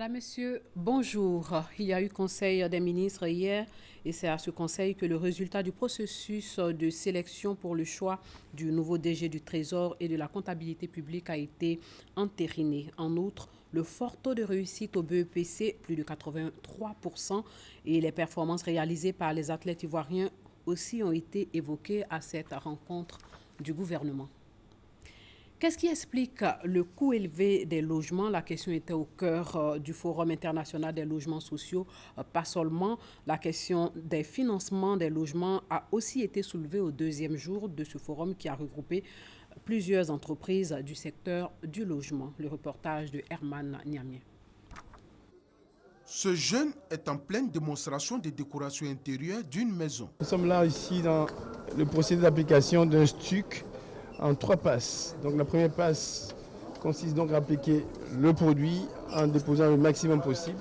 Mesdames, Messieurs, bonjour. Il y a eu conseil des ministres hier et c'est à ce conseil que le résultat du processus de sélection pour le choix du nouveau DG du Trésor et de la comptabilité publique a été entériné. En outre, le fort taux de réussite au BEPC, plus de 83%, et les performances réalisées par les athlètes ivoiriens aussi ont été évoquées à cette rencontre du gouvernement. Qu'est-ce qui explique le coût élevé des logements? La question était au cœur du Forum international des logements sociaux. Pas seulement, la question des financements des logements a aussi été soulevée au deuxième jour de ce forum qui a regroupé plusieurs entreprises du secteur du logement. Le reportage de Herman Niamien. Ce jeune est en pleine démonstration de décoration intérieure d'une maison. Nous sommes là ici dans le procédé d'application d'un STUC en 3 passes. Donc la première passe consiste donc à appliquer le produit en déposant le maximum possible.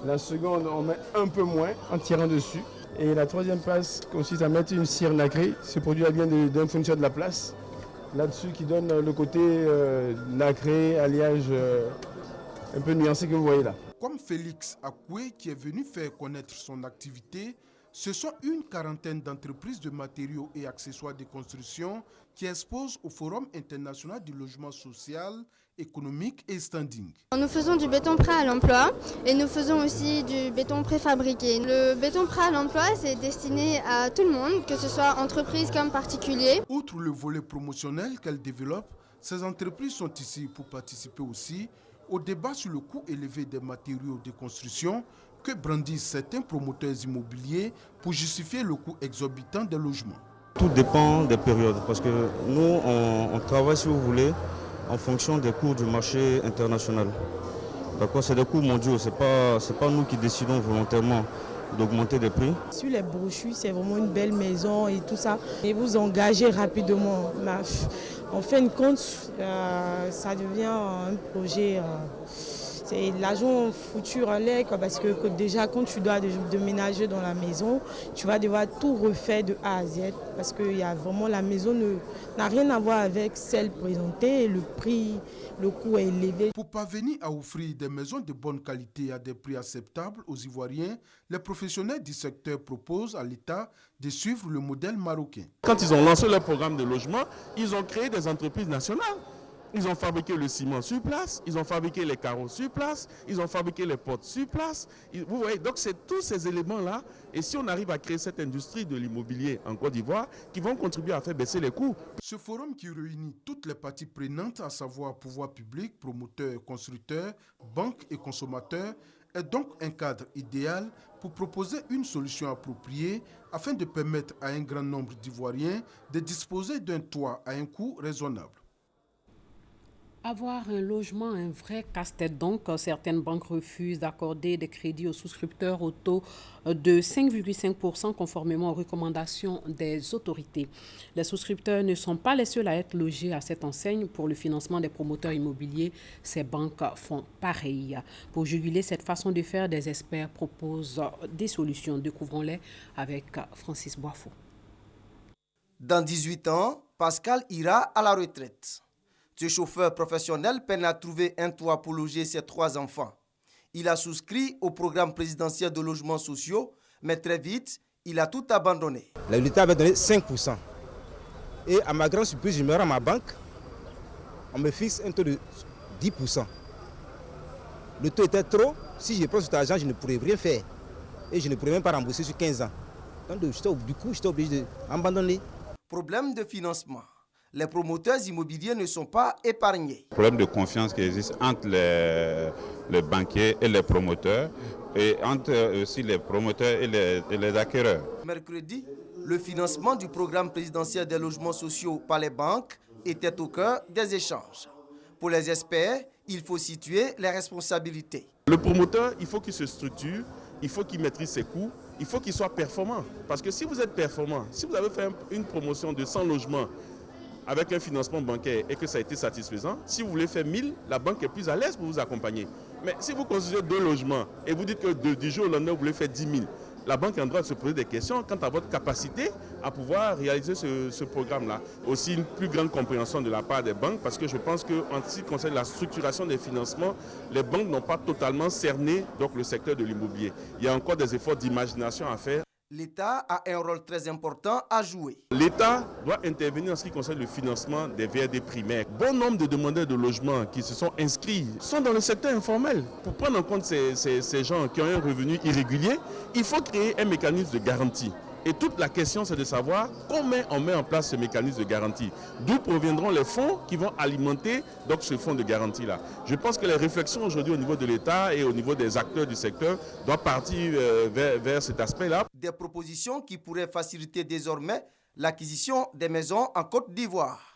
La seconde, on met un peu moins en tirant dessus. Et la troisième passe consiste à mettre une cire nacrée. Ce produit vient d'un fournisseur de la place. Là-dessus qui donne le côté nacré, alliage un peu nuancé que vous voyez là. Comme Félix Akoué qui est venu faire connaître son activité, ce sont une quarantaine d'entreprises de matériaux et accessoires de construction qui exposent au Forum international du logement social, économique et standing. Nous faisons du béton prêt à l'emploi et nous faisons aussi du béton préfabriqué. Le béton prêt à l'emploi, c'est destiné à tout le monde, que ce soit entreprise comme particulier. Outre le volet promotionnel qu'elles développent, ces entreprises sont ici pour participer aussi au débat sur le coût élevé des matériaux de construction que brandissent certains promoteurs immobiliers pour justifier le coût exorbitant des logements. Tout dépend des périodes parce que nous, on travaille, si vous voulez, en fonction des cours du marché international. D'accord, c'est des coûts mondiaux, c'est pas nous qui décidons volontairement d'augmenter les prix. Sur les brochures, c'est vraiment une belle maison et tout ça. Et vous engagez rapidement. En fin de compte, ça devient un projet. C'est l'argent foutu en l'air parce que déjà quand tu dois déménager dans la maison, tu vas devoir tout refaire de A à Z parce que la maison n'a rien à voir avec celle présentée, le prix, le coût est élevé. Pour parvenir à offrir des maisons de bonne qualité à des prix acceptables aux Ivoiriens, les professionnels du secteur proposent à l'État de suivre le modèle marocain. Quand ils ont lancé leur programme de logement, ils ont créé des entreprises nationales. Ils ont fabriqué le ciment sur place, ils ont fabriqué les carreaux sur place, ils ont fabriqué les portes sur place. Vous voyez, donc c'est tous ces éléments-là. Et si on arrive à créer cette industrie de l'immobilier en Côte d'Ivoire, qui vont contribuer à faire baisser les coûts. Ce forum qui réunit toutes les parties prenantes, à savoir pouvoir public, promoteurs, constructeurs, banques et consommateurs, est donc un cadre idéal pour proposer une solution appropriée afin de permettre à un grand nombre d'Ivoiriens de disposer d'un toit à un coût raisonnable. Avoir un logement, un vrai casse-tête donc. Certaines banques refusent d'accorder des crédits aux souscripteurs au taux de 5,5% conformément aux recommandations des autorités. Les souscripteurs ne sont pas les seuls à être logés à cette enseigne. Pour le financement des promoteurs immobiliers, ces banques font pareil. Pour juguler cette façon de faire, des experts proposent des solutions. Découvrons-les avec Francis Boifo. Dans 18 ans, Pascal ira à la retraite. Ce chauffeur professionnel peine à trouver un toit pour loger ses 3 enfants. Il a souscrit au programme présidentiel de logements sociaux, mais très vite, il a tout abandonné. L'État avait donné 5%. Et à ma grande surprise, je me rends à ma banque, on me fixe un taux de 10%. Le taux était trop, si je prends cet argent, je ne pourrais rien faire. Et je ne pourrais même pas rembourser sur 15 ans. Donc du coup, j'étais obligé d'abandonner. Problème de financement. Les promoteurs immobiliers ne sont pas épargnés. Problème de confiance qui existe entre les banquiers et les promoteurs et entre aussi les promoteurs et les acquéreurs. Mercredi, le financement du programme présidentiel des logements sociaux par les banques était au cœur des échanges. Pour les experts, il faut situer les responsabilités. Le promoteur, il faut qu'il se structure, il faut qu'il maîtrise ses coûts, il faut qu'il soit performant. Parce que si vous êtes performant, si vous avez fait une promotion de 100 logements, avec un financement bancaire et que ça a été satisfaisant, si vous voulez faire 1000, la banque est plus à l'aise pour vous accompagner. Mais si vous construisez 2 logements et vous dites que du jour au lendemain, vous voulez faire 10 000, la banque a le droit de se poser des questions quant à votre capacité à pouvoir réaliser ce programme-là. Aussi une plus grande compréhension de la part des banques, parce que je pense qu'en ce qui concerne la structuration des financements, les banques n'ont pas totalement cerné donc, le secteur de l'immobilier. Il y a encore des efforts d'imagination à faire. L'État a un rôle très important à jouer. L'État doit intervenir en ce qui concerne le financement des VRD primaires. Bon nombre de demandeurs de logement qui se sont inscrits sont dans le secteur informel. Pour prendre en compte ces gens qui ont un revenu irrégulier, il faut créer un mécanisme de garantie. Et toute la question, c'est de savoir comment on met en place ce mécanisme de garantie. D'où proviendront les fonds qui vont alimenter donc, ce fonds de garantie-là. Je pense que les réflexions aujourd'hui au niveau de l'État et au niveau des acteurs du secteur doivent partir vers cet aspect-là. Des propositions qui pourraient faciliter désormais l'acquisition des maisons en Côte d'Ivoire.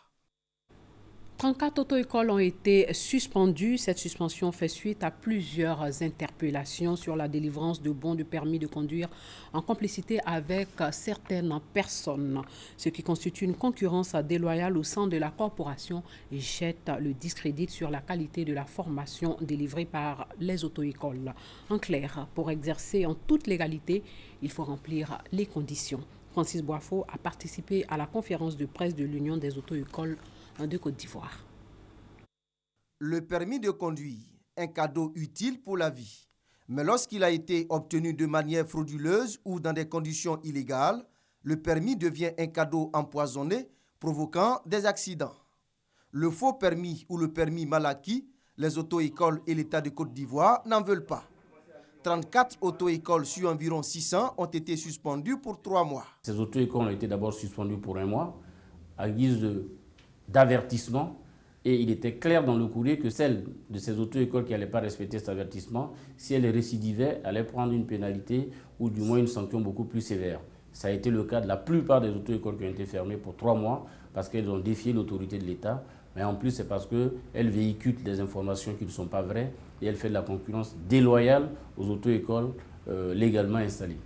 34 auto-écoles ont été suspendues. Cette suspension fait suite à plusieurs interpellations sur la délivrance de bons de permis de conduire en complicité avec certaines personnes, ce qui constitue une concurrence déloyale au sein de la corporation et jette le discrédit sur la qualité de la formation délivrée par les auto-écoles. En clair, pour exercer en toute légalité, il faut remplir les conditions. Francis Boifo a participé à la conférence de presse de l'Union des auto-écoles de Côte d'Ivoire. Le permis de conduire, un cadeau utile pour la vie. Mais lorsqu'il a été obtenu de manière frauduleuse ou dans des conditions illégales, le permis devient un cadeau empoisonné, provoquant des accidents. Le faux permis ou le permis mal acquis, les auto-écoles et l'État de Côte d'Ivoire n'en veulent pas. 34 auto-écoles sur environ 600 ont été suspendues pour 3 mois. Ces auto-écoles ont été d'abord suspendues pour 1 mois, à guise d'avertissement, et il était clair dans le courrier que celles de ces auto-écoles qui n'allaient pas respecter cet avertissement, si elles récidivaient, allaient prendre une pénalité ou du moins une sanction beaucoup plus sévère. Ça a été le cas de la plupart des auto-écoles qui ont été fermées pour 3 mois parce qu'elles ont défié l'autorité de l'État, mais en plus c'est parce qu'elles véhiculent des informations qui ne sont pas vraies et elles font de la concurrence déloyale aux auto-écoles légalement installées.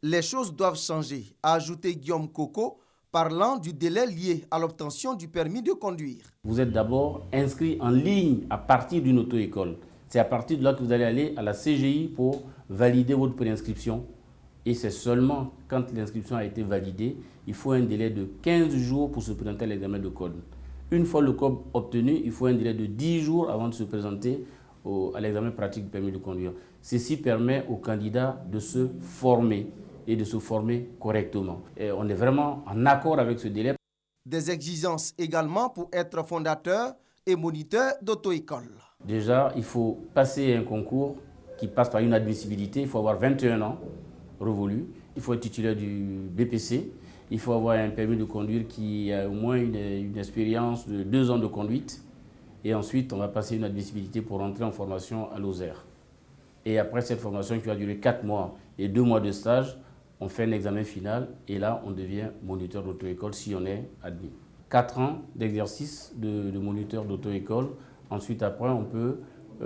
Les choses doivent changer, a ajouté Guillaume Coco, parlant du délai lié à l'obtention du permis de conduire. Vous êtes d'abord inscrit en ligne à partir d'une auto-école. C'est à partir de là que vous allez aller à la CGI pour valider votre préinscription. Et c'est seulement quand l'inscription a été validée, il faut un délai de 15 jours pour se présenter à l'examen de code. Une fois le code obtenu, il faut un délai de 10 jours avant de se présenter à l'examen pratique du permis de conduire. Ceci permet aux candidats de se former et de se former correctement. Et on est vraiment en accord avec ce délai. Des exigences également pour être fondateur et moniteur d'auto-école. Déjà, il faut passer un concours qui passe par une admissibilité. Il faut avoir 21 ans révolus. Il faut être titulaire du BPC. Il faut avoir un permis de conduire qui a au moins une expérience de 2 ans de conduite. Et ensuite, on va passer une admissibilité pour entrer en formation à Lozère. Et après cette formation qui va durer 4 mois et 2 mois de stage, on fait un examen final et là, on devient moniteur d'auto-école si on est admis. 4 ans d'exercice de moniteur d'auto-école. Ensuite, après, on peut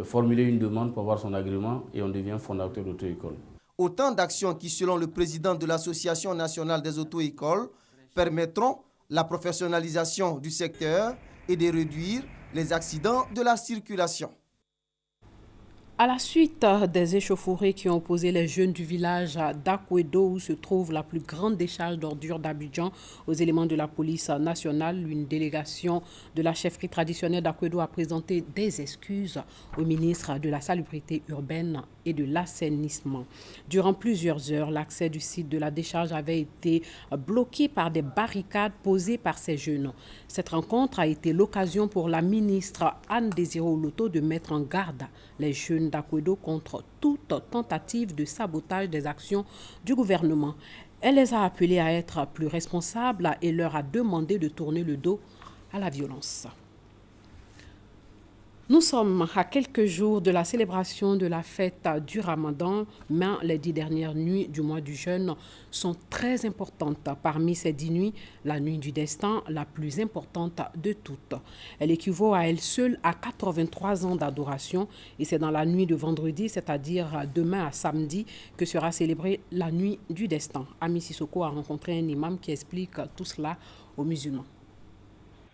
formuler une demande pour avoir son agrément et on devient fondateur d'auto-école. Autant d'actions qui, selon le président de l'Association nationale des auto-écoles, permettront la professionnalisation du secteur et de réduire les accidents de la circulation. À la suite des échauffourées qui ont opposé les jeunes du village d'Akwedo, où se trouve la plus grande décharge d'ordures d'Abidjan, aux éléments de la police nationale, une délégation de la chefferie traditionnelle d'Akwedo a présenté des excuses au ministre de la Salubrité urbaine et de l'assainissement. Durant plusieurs heures, l'accès du site de la décharge avait été bloqué par des barricades posées par ces jeunes. Cette rencontre a été l'occasion pour la ministre Anne Désiré Oloto de mettre en garde les jeunes d'Akwedo contre toute tentative de sabotage des actions du gouvernement. Elle les a appelés à être plus responsables et leur a demandé de tourner le dos à la violence. Nous sommes à quelques jours de la célébration de la fête du Ramadan, mais les 10 dernières nuits du mois du jeûne sont très importantes. Parmi ces 10 nuits, la nuit du destin, la plus importante de toutes. Elle équivaut à elle seule à 83 ans d'adoration et c'est dans la nuit de vendredi, c'est-à-dire demain à samedi, que sera célébrée la nuit du destin. Ami Sissoko a rencontré un imam qui explique tout cela aux musulmans.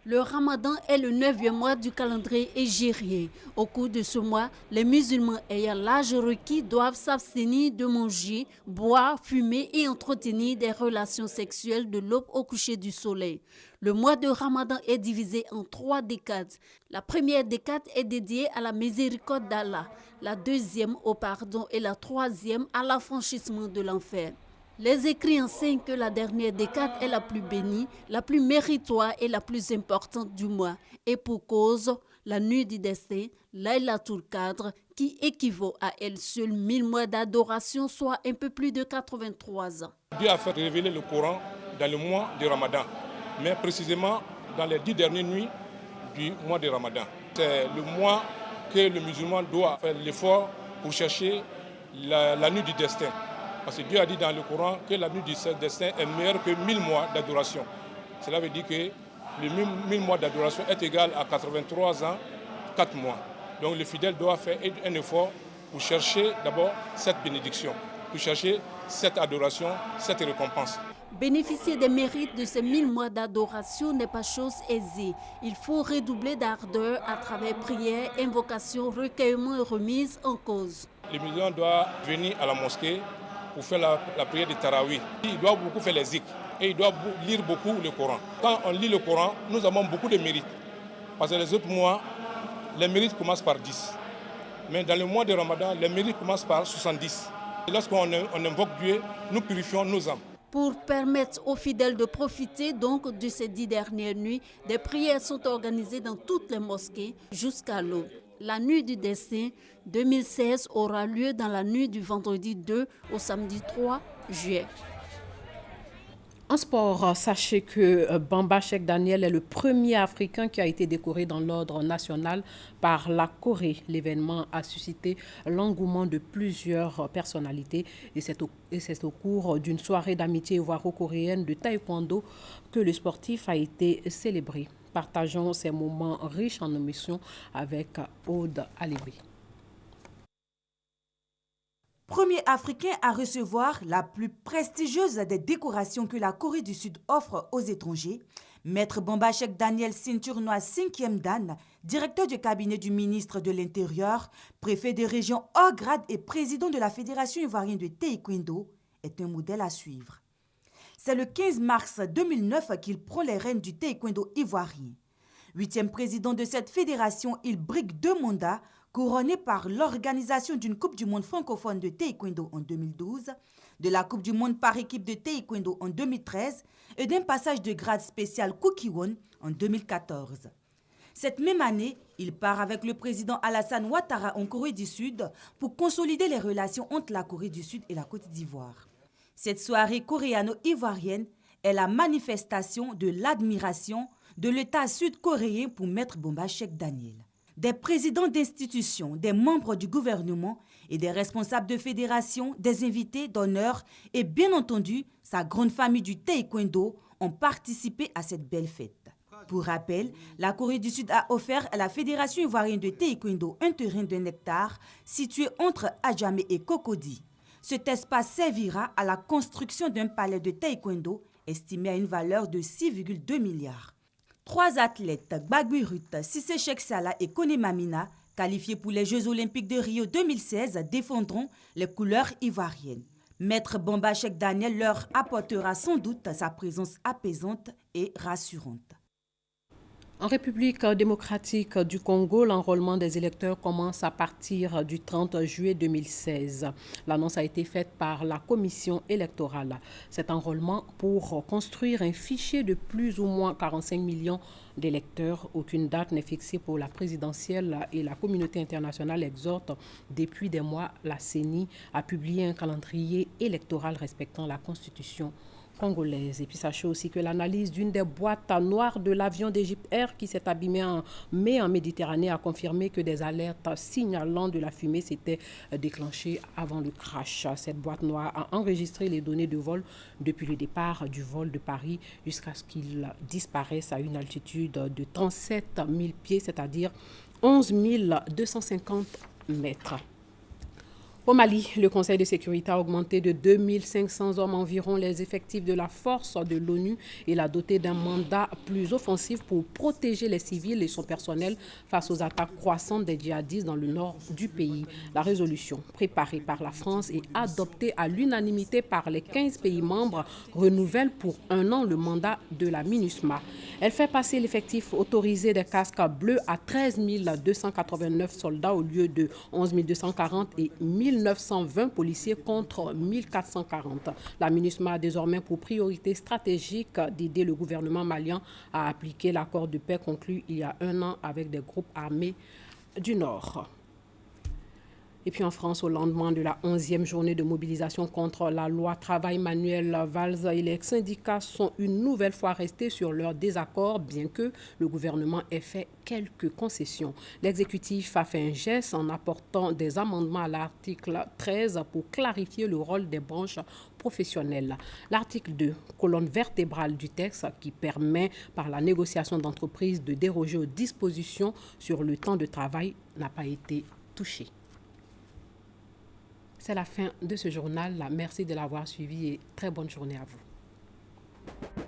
Le Ramadan est le 9e mois du calendrier hégirien. Au cours de ce mois, les musulmans ayant l'âge requis doivent s'abstenir de manger, boire, fumer et entretenir des relations sexuelles de l'aube au coucher du soleil. Le mois de Ramadan est divisé en 3 décades. La première décade est dédiée à la miséricorde d'Allah, la deuxième au pardon et la troisième à l'affranchissement de l'enfer. Les écrits enseignent que la dernière décade est la plus bénie, la plus méritoire et la plus importante du mois. Et pour cause, la nuit du destin, Laylatul Qadr, qui équivaut à elle seule 1000 mois d'adoration, soit un peu plus de 83 ans. Dieu a fait révéler le Coran dans le mois de Ramadan, mais précisément dans les 10 dernières nuits du mois de Ramadan. C'est le mois que le musulman doit faire l'effort pour chercher la nuit du destin. Parce que Dieu a dit dans le Coran que la nuit du destin est meilleure que 1000 mois d'adoration. Cela veut dire que les 1000 mois d'adoration est égal à 83 ans, 4 mois. Donc le fidèle doit faire un effort pour chercher d'abord cette bénédiction, pour chercher cette adoration, cette récompense. Bénéficier des mérites de ces 1000 mois d'adoration n'est pas chose aisée. Il faut redoubler d'ardeur à travers prières, invocations, recueillements et remises en cause. Le musulman doit venir à la mosquée pour faire la prière de Tarawih. Il doit beaucoup faire les zikrs et il doit lire beaucoup le Coran. Quand on lit le Coran, nous avons beaucoup de mérites. Parce que les autres mois, les mérites commencent par 10. Mais dans le mois de Ramadan, les mérites commencent par 70. Et lorsqu'on invoque Dieu, nous purifions nos âmes. Pour permettre aux fidèles de profiter donc de ces 10 dernières nuits, des prières sont organisées dans toutes les mosquées jusqu'à l'aube. La nuit du destin 2016 aura lieu dans la nuit du vendredi 2 au samedi 3 juillet. En sport, sachez que Bamba Cheikh Daniel est le premier Africain qui a été décoré dans l'ordre national par la Corée. L'événement a suscité l'engouement de plusieurs personnalités et c'est au cours d'une soirée d'amitié ivoiro-coréenne de taekwondo que le sportif a été célébré. Partageons ces moments riches en émotions avec Aude Alébé. Premier Africain à recevoir la plus prestigieuse des décorations que la Corée du Sud offre aux étrangers, Maître Bamba Cheikh Daniel ceinture noire 5e dan, directeur du cabinet du ministre de l'Intérieur, préfet de région hors grade et président de la Fédération ivoirienne de taekwondo, est un modèle à suivre. C'est le 15 mars 2009 qu'il prend les rênes du taekwondo ivoirien. 8e président de cette fédération, il brigue 2 mandats, couronné par l'organisation d'une Coupe du monde francophone de taekwondo en 2012, de la Coupe du monde par équipe de taekwondo en 2013 et d'un passage de grade spécial Kukiwon en 2014. Cette même année, il part avec le président Alassane Ouattara en Corée du Sud pour consolider les relations entre la Corée du Sud et la Côte d'Ivoire. Cette soirée coréano-ivoirienne est la manifestation de l'admiration de l'État sud-coréen pour Maître Bamba Cheikh Daniel. Des présidents d'institutions, des membres du gouvernement et des responsables de fédérations, des invités d'honneur et bien entendu sa grande famille du taekwondo ont participé à cette belle fête. Pour rappel, la Corée du Sud a offert à la Fédération ivoirienne de taekwondo un terrain d'1 hectare situé entre Adjamé et Cocody. Cet espace servira à la construction d'un palais de taekwondo estimé à une valeur de 6,2 milliards. 3 athlètes, Gbagui Ruth, Cissé Cheikh Salah et Koné Mamina, qualifiés pour les Jeux olympiques de Rio 2016, défendront les couleurs ivoiriennes. Maître Bamba Cheikh Daniel leur apportera sans doute sa présence apaisante et rassurante. En République démocratique du Congo, l'enrôlement des électeurs commence à partir du 30 juillet 2016. L'annonce a été faite par la commission électorale. Cet enrôlement pour construire un fichier de plus ou moins 45 millions d'électeurs. Aucune date n'est fixée pour la présidentielle et la communauté internationale exhorte depuis des mois la CENI à publier un calendrier électoral respectant la Constitution congolaise. Et puis sachez aussi que l'analyse d'une des boîtes noires de l'avion d'Égypte Air qui s'est abîmé en mai en Méditerranée a confirmé que des alertes signalant de la fumée s'étaient déclenchées avant le crash. Cette boîte noire a enregistré les données de vol depuis le départ du vol de Paris jusqu'à ce qu'il disparaisse à une altitude de 37 000 pieds, c'est-à-dire 11 250 mètres. Au Mali, le Conseil de sécurité a augmenté de 2500 hommes environ les effectifs de la force de l'ONU et l'a doté d'un mandat plus offensif pour protéger les civils et son personnel face aux attaques croissantes des djihadistes dans le nord du pays. La résolution préparée par la France et adoptée à l'unanimité par les 15 pays membres renouvelle pour 1 an le mandat de la MINUSMA. Elle fait passer l'effectif autorisé des casques bleus à 13 289 soldats au lieu de 11 240 et 1920 policiers contre 1440. La MINUSMA a désormais pour priorité stratégique d'aider le gouvernement malien à appliquer l'accord de paix conclu il y a 1 an avec des groupes armés du Nord. Et puis en France, au lendemain de la 11e journée de mobilisation contre la loi travail manuel, Valls et les syndicats sont une nouvelle fois restés sur leur désaccord, bien que le gouvernement ait fait quelques concessions. L'exécutif a fait un geste en apportant des amendements à l'article 13 pour clarifier le rôle des branches professionnelles. L'article 2, colonne vertébrale du texte, qui permet par la négociation d'entreprise de déroger aux dispositions sur le temps de travail, n'a pas été touché. C'est la fin de ce journal. Merci de l'avoir suivi et très bonne journée à vous.